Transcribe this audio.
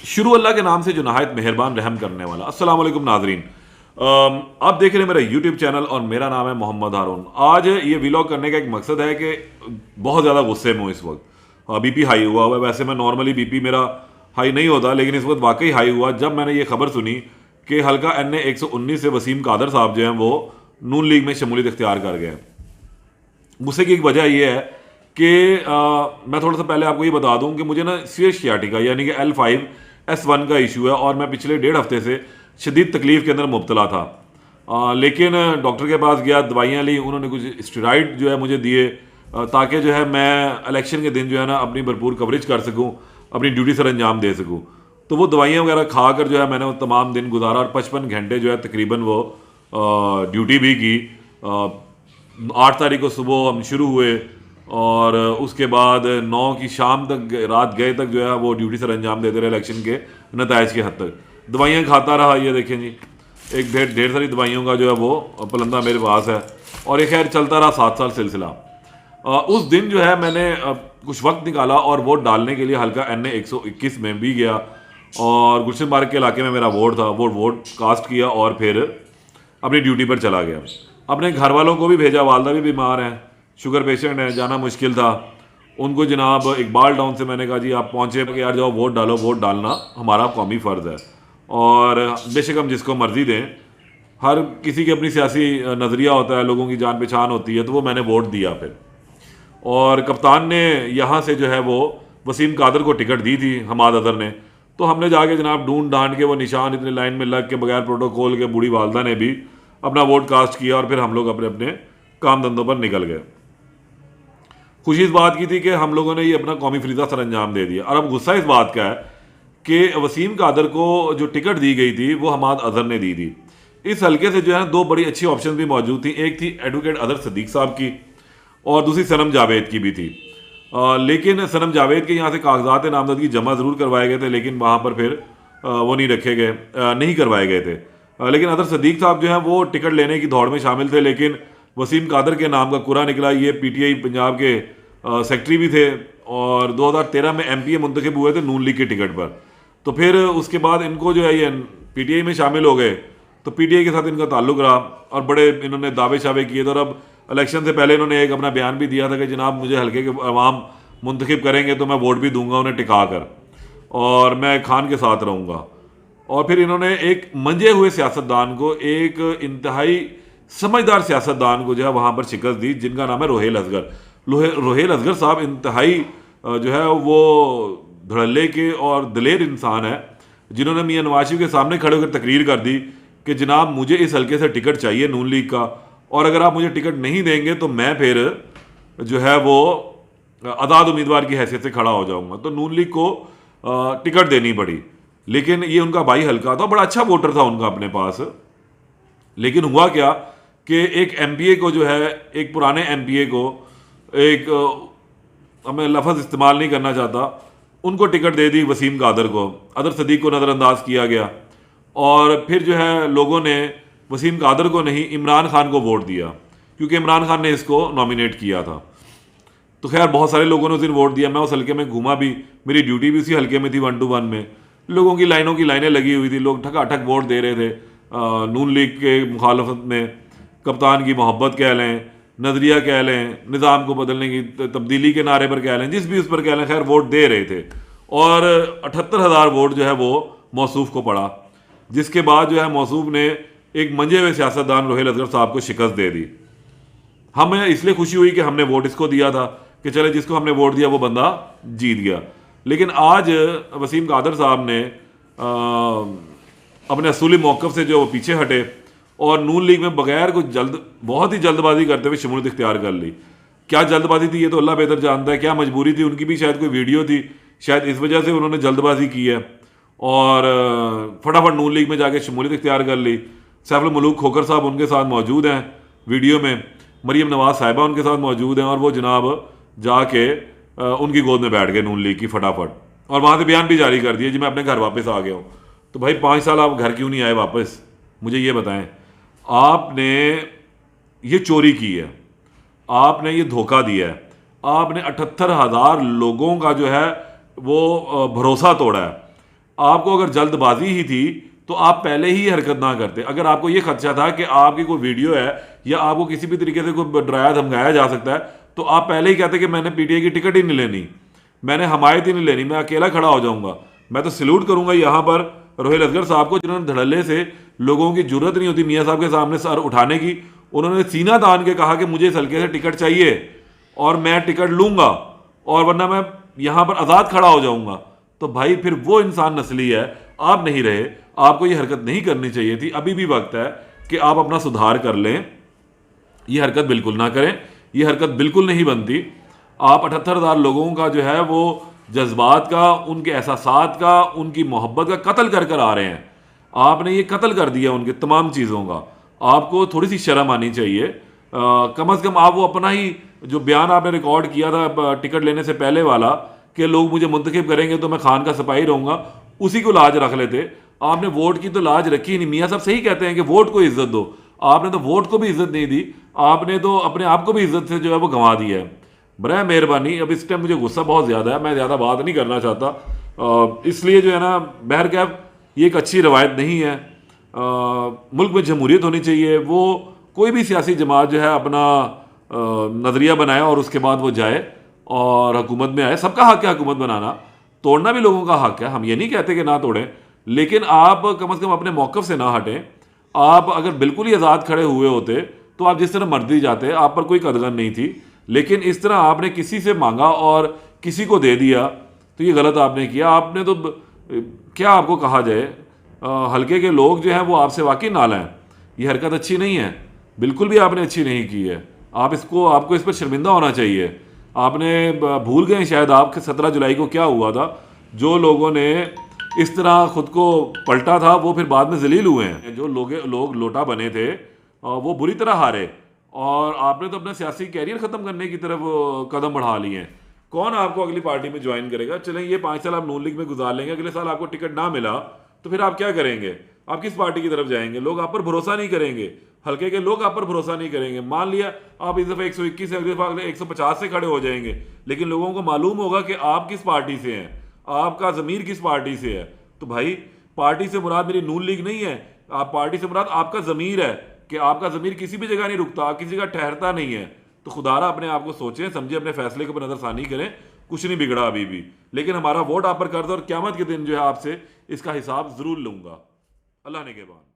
शुरू अल्लाह के नाम से जो नहायत मेहरबान रहम करने वाला। अस्सलाम वालेकुम नाजरीन, आप देख रहे हैं मेरा यूट्यूब चैनल और मेरा नाम है मोहम्मद हारून। आज ये व्लॉग करने का एक मकसद है कि बहुत ज़्यादा गुस्से में हूँ इस वक्त। बीपी हाई हुआ हुआ है। वैसे मैं नॉर्मली बीपी मेरा हाई नहीं होता, लेकिन इस वक्त वाकई हाई हुआ जब मैंने ये खबर सुनी कि हल्का NA 119 से वसीम कादर साहब जो हैं वो नून लीग में शमूलियत इख्तियार कर गए। गुस्से की एक वजह यह है कि मैं थोड़ा सा पहले आपको ये बता दूं कि मुझे ना सियाटिका यानी कि L5S1 का इशू है और मैं पिछले 1.5 हफ्ते से शदीद तकलीफ के अंदर मुब्तला था। लेकिन डॉक्टर के पास गया, दवाइयाँ ली, उन्होंने कुछ स्टेरॉइड जो है मुझे दिए ताकि जो है मैं इलेक्शन के दिन जो है ना अपनी भरपूर कवरेज कर सकूँ, अपनी ड्यूटी सर अंजाम दे सकूँ। तो वो दवाइयाँ वगैरह खा कर जो है मैंने वो तमाम दिन गुजारा और 55 घंटे जो है तकरीबन वो ड्यूटी भी की। 8 तारीख को सुबह हम शुरू हुए और उसके बाद 9 की शाम तक, रात गए तक जो है वो ड्यूटी सर अंजाम देते रहे इलेक्शन के नताइज के हद तक। दवाइयाँ खाता रहा। ये देखें जी, एक ढेर सारी दवाइयों का जो है वो पलंदा मेरे पास है और ये खैर चलता रहा 7 साल सिलसिला। उस दिन जो है मैंने कुछ वक्त निकाला और वोट डालने के लिए हल्का NA 121 में भी गया और गुलशन पार्क के इलाके में मेरा वोट था। वो वोट कास्ट किया और फिर अपनी ड्यूटी पर चला गया। अपने घर वालों को भी भेजा, वालदा भी बीमार हैं, शुगर पेशेंट है, जाना मुश्किल था। उनको जनाब इकबाल टाउन से मैंने कहा जी आप पहुँचे कि यार जाओ वोट डालो, वोट डालना हमारा कौमी फ़र्ज़ है और बेशक हम जिसको मर्जी दें, हर किसी की अपनी सियासी नज़रिया होता है, लोगों की जान पहचान होती है। तो वो मैंने वोट दिया फिर, और कप्तान ने यहाँ से जो है वो वसीम कादर को टिकट दी थी, हमाद अदर ने। तो हमने जाके जनाब ढूंढ ढांड के वो निशान इतने लाइन में लग के बगैर प्रोटोकॉल के बूढ़ी वालदा ने भी अपना वोट कास्ट किया और फिर हम लोग अपने अपने काम धंधों पर निकल गए। खुशी इस बात की थी कि हम लोगों ने ये अपना कौमी फरीज़ा सर अंजाम दे दिया। और अब गुस्सा इस बात का है कि वसीम कादर को जो टिकट दी गई थी वो हमाद अजहर ने दी थी। इस हल्के से जो है 2 बड़ी अच्छी ऑप्शन भी मौजूद थी। एक थी एडवोकेट अदर सदीक साहब की और दूसरी सनम जावेद की भी थी। लेकिन सनम जावेद के यहाँ से कागजात नामजदगी जमा ज़रूर करवाए गए थे, लेकिन वहाँ पर फिर वो नहीं रखे गए, नहीं करवाए गए थे। लेकिन अदर सदीक साहब जो हैं वो टिकट लेने की दौड़ में शामिल थे, लेकिन वसीम कादर के नाम का कुरा निकला। ये PTI पंजाब के सेक्रेटरी भी थे और 2013 में MPA मुंतखब हुए थे नून लीग के टिकट पर। तो फिर उसके बाद इनको जो है ये PTI में शामिल हो गए, तो PTI के साथ इनका ताल्लुक रहा और बड़े इन्होंने दावे शावे किए थे। और अब इलेक्शन से पहले इन्होंने एक अपना बयान भी दिया था कि जनाब मुझे हल्के के अवाम मुंतखब करेंगे तो मैं वोट भी दूंगा उन्हें टिका कर और मैं खान के साथ रहूँगा। और फिर इन्होंने एक मंजे हुए सियासतदान को, एक इंतहाई समझदार सियासतदान को जो है वहाँ पर शिकस्त दी, जिनका नाम है रोहेल असगर। रोहेल असगर साहब इंतहाई जो है वो धड़ल्ले के और दलेर इंसान है, जिन्होंने मियां नवाज शरीफ के सामने खड़े होकर तकरीर कर दी कि जनाब मुझे इस हल्के से टिकट चाहिए नून लीग का, और अगर आप मुझे टिकट नहीं देंगे तो मैं फिर जो है वो आज़ाद उम्मीदवार की हैसियत से खड़ा हो जाऊंगा। तो नून लीग को टिकट देनी पड़ी, लेकिन ये उनका भाई हल्का था, बड़ा अच्छा वोटर था उनका अपने पास। लेकिन हुआ क्या कि एक MPA को जो है, एक पुराने MPA को, एक मैं लफ्ज़ इस्तेमाल नहीं करना चाहता, उनको टिकट दे दी वसीम कादर को। अदर सदीक को नज़रअंदाज किया गया और फिर जो है लोगों ने वसीम कादर को नहीं, इमरान खान को वोट दिया, क्योंकि इमरान खान ने इसको नॉमिनेट किया था। तो खैर बहुत सारे लोगों ने उस दिन वोट दिया। मैं उस हल्के में घूमा भी, मेरी ड्यूटी भी उसी हल्के में थी 1 to 1 में। लोगों की लाइनें लगी हुई थी, लोग ठकाठक वोट दे रहे थे नून लीग के मुखालफत में। कप्तान की मोहब्बत कह लें, नज़रिया कह लें, निज़ाम को बदलने की तब्दीली के नारे पर कह लें, जिस भी उस पर कह लें, खैर वोट दे रहे थे। और 78,000 वोट जो है वो मौसूफ को पड़ा, जिसके बाद जो है मौसूफ ने एक मंजे हुए सियासतदान रोहेल असगर साहब को शिकस्त दे दी। हमें इसलिए खुशी हुई कि हमने वोट इसको दिया था कि चले जिसको हमने वोट दिया वो बंदा जीत गया। लेकिन आज वसीम कादर साहब ने अपने असूली मौक़िफ़ से जो पीछे हटे और नून लीग में बगैर कुछ बहुत ही जल्दबाजी करते हुए शमूलियत इख्तियार कर ली। क्या जल्दबाजी थी ये तो अल्लाह बेहतर जानता है, क्या मजबूरी थी उनकी भी, शायद कोई वीडियो थी, शायद इस वजह से उन्होंने जल्दबाजी की है और फटाफट नून लीग में जाके शमूलियत इख्तियार कर ली। सैफुल मुलूक खोखर साहब उनके साथ मौजूद हैं वीडियो में, मरीम नवाज साहिबा उनके साथ मौजूद हैं और वो जनाब जाके उनकी गोद में बैठ गए नून लीग की फटाफट, और वहाँ से बयान भी जारी कर दिया जी मैं अपने घर वापस आ गया हूँ। तो भाई 5 साल आप घर क्यों नहीं आए वापस, मुझे ये बताएं। आपने ये चोरी की है, आपने ये धोखा दिया है, आपने 78,000 लोगों का जो है वो भरोसा तोड़ा है। आपको अगर जल्दबाजी ही थी तो आप पहले ही हरकत ना करते। अगर आपको ये खदशा था कि आपकी कोई वीडियो है या आपको किसी भी तरीके से कोई डराया धमकाया जा सकता है, तो आप पहले ही कहते कि मैंने पीटीआई की टिकट ही नहीं लेनी, मैंने हमायत ही नहीं लेनी, मैं अकेला खड़ा हो जाऊंगा। मैं तो सैल्यूट करूंगा यहाँ पर रोहिल असगर साहब को, जिन्होंने धड़ल्ले से, लोगों की जरूरत नहीं होती मियाँ साहब के सामने सर उठाने की, उन्होंने सीना तान के कहा कि मुझे इस हल्के से टिकट चाहिए और मैं टिकट लूंगा और वरना मैं यहाँ पर आज़ाद खड़ा हो जाऊंगा। तो भाई फिर वो इंसान नस्ली है, आप नहीं रहे। आपको ये हरकत नहीं करनी चाहिए थी। अभी भी वक्त है कि आप अपना सुधार कर लें। ये हरकत बिल्कुल ना करें, ये हरकत बिल्कुल नहीं बनती। आप 78,000 लोगों का जो है वो जज्बात का, उनके एहसासात का, उनकी मोहब्बत का कत्ल कर कर आ रहे हैं। आपने ये कत्ल कर दिया उनके तमाम चीज़ों का। आपको थोड़ी सी शर्म आनी चाहिए। कम से कम आप वो अपना ही जो बयान आपने रिकॉर्ड किया था टिकट लेने से पहले वाला कि लोग मुझे मुंतखब करेंगे तो मैं खान का सिपाही रहूंगा, उसी को लाज रख लेते। आपने वोट की तो लाज रखी ही नहीं। मियाँ साहब सही कहते हैं कि वोट को इज्जत दो, आपने तो वोट को भी इज्जत नहीं दी, आपने तो अपने आप को भी इज्जत से जो है वो गंवा दिया है। बरए मेहरबानी, अब इस टाइम मुझे गुस्सा बहुत ज़्यादा है, मैं ज़्यादा बात नहीं करना चाहता, इसलिए जो है ना, बहरकैफ ये एक अच्छी रवायत नहीं है। मुल्क में जमहूरियत होनी चाहिए। वो कोई भी सियासी जमात जो है अपना नज़रिया बनाए और उसके बाद वो जाए और हुकूमत में आए। सबका हक है हुकूमत बनाना, तोड़ना भी लोगों का हक है, हम ये नहीं कहते कि ना तोड़ें, लेकिन आप कम से कम अपने मौक़िफ़ से ना हटें। आप अगर बिल्कुल ही आज़ाद खड़े हुए होते तो आप जिस तरह मर्जी जाते, आप पर कोई कदर नहीं थी, लेकिन इस तरह आपने किसी से मांगा और किसी को दे दिया, तो ये गलत आपने किया। आपने तो क्या आपको कहा जाए, हल्के के लोग जो हैं वो आपसे वाकई नाला हैं। ये हरकत अच्छी नहीं है, बिल्कुल भी आपने अच्छी नहीं की है। आपको इस पर शर्मिंदा होना चाहिए। आपने भूल गए शायद आप 17 जुलाई को क्या हुआ था। जो लोगों ने इस तरह खुद को पलटा था वो फिर बाद में जलील हुए हैं। जो लोग लोटा बने थे वो बुरी तरह हारे, और आपने तो अपना सियासी कैरियर ख़त्म करने की तरफ कदम बढ़ा लिए हैं। कौन आपको अगली पार्टी में ज्वाइन करेगा? चलें, ये 5 साल आप नून लीग में गुजार लेंगे, अगले साल आपको टिकट ना मिला तो फिर आप क्या करेंगे? आप किस पार्टी की तरफ जाएंगे? लोग आप पर भरोसा नहीं करेंगे, हल्के के लोग आप पर भरोसा नहीं करेंगे। मान लिया आप इस दफ़ा 121 से, अगले दफ़ा 150 से खड़े हो जाएंगे, लेकिन लोगों को मालूम होगा कि आप किस पार्टी से हैं, आपका ज़मीर किस पार्टी से है। तो भाई, पार्टी से मुराद मेरी नून लीग नहीं है, आप पार्टी से मुराद आपका ज़मीर है कि आपका ज़मीर किसी भी जगह नहीं रुकता, किसी का ठहरता नहीं है। तो खुदारा अपने आप को सोचें, समझें, अपने फैसले के ऊपर नज़रसानी करें। कुछ नहीं बिगड़ा अभी भी, लेकिन हमारा वोट आप पर कर दो और क़यामत के दिन जो है आपसे इसका हिसाब ज़रूर लूँगा। अल्लाह ने के बाद।